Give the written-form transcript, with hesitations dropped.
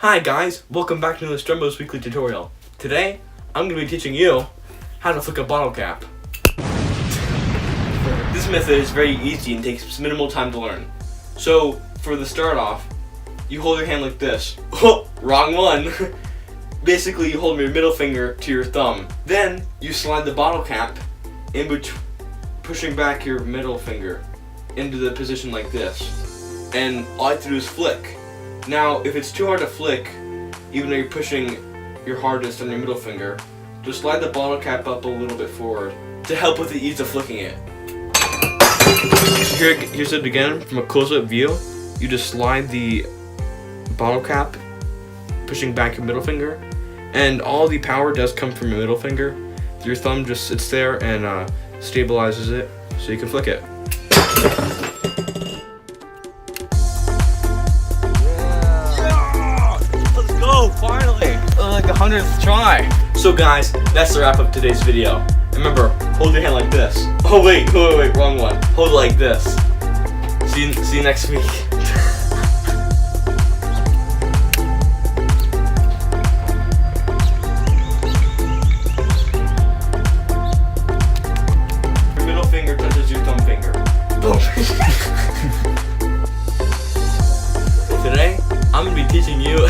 Hi guys, welcome back to the Strumbo's weekly tutorial. Today, I'm going to be teaching you how to flick a bottle cap. This method is very easy and takes minimal time to learn. So, for the start off, you hold your hand like this. Oh, wrong one! Basically, you hold your middle finger to your thumb. Then, you slide the bottle cap in between, pushing back your middle finger into the position like this. And all you have to do is flick. Now, if it's too hard to flick, even though you're pushing your hardest on your middle finger, just slide the bottle cap up a little bit forward to help with the ease of flicking it. Here's it again from a close-up view. You just slide the bottle cap, pushing back your middle finger, and all the power does come from your middle finger. Your thumb just sits there and stabilizes it so you can flick it. Finally! Like the 100th try. So guys, that's the wrap of today's video. And remember, hold your hand like this. Oh wait, wrong one. Hold it like this. See you next week. Your middle finger touches your thumb finger. Today, I'm gonna be teaching you